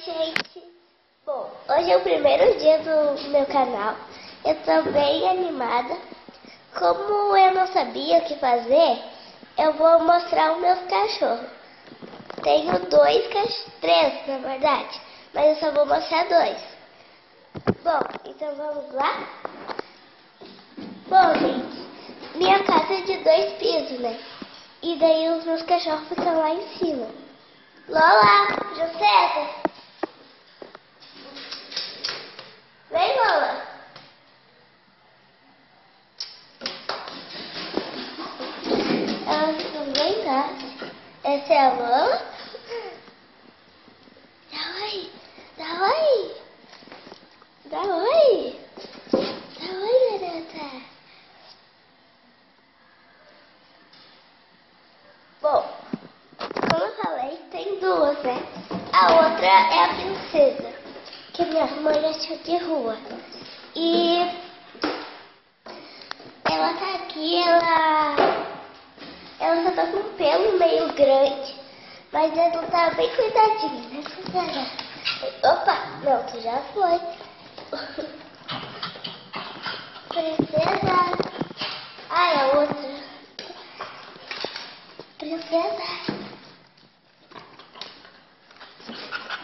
gente! Bom, hoje é o primeiro dia do meu canal. Eu tô bem animada. Como eu não sabia o que fazer, eu vou mostrar os meus cachorros. Tenho três na verdade, mas eu só vou mostrar dois. Bom, então vamos lá? Bom, gente, minha casa é de 2 pisos, né? E daí os meus cachorros ficam lá em cima. Lola, José, vem, Lola. Elas ficam bem lá. Essa é a Lola. Dá oi. Dá oi. Dá oi. Dá oi, garota. Bom, como eu falei, tem duas, né? A outra é a princesa, que minha mãe achou de rua. E ela tá aqui, ela só tá com um pelo meio grande, mas ela tá bem cuidadinha, né, princesa? Opa, não, tu já foi. Princesa. Ai, a outra. Princesa.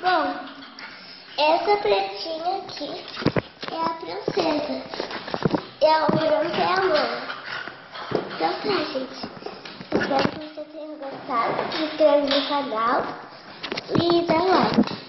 Bom, essa pretinha aqui é a princesa. E a branca é a Lola. Então tá, gente. Espero que vocês tenham gostado. Se inscreve no canal e dá like.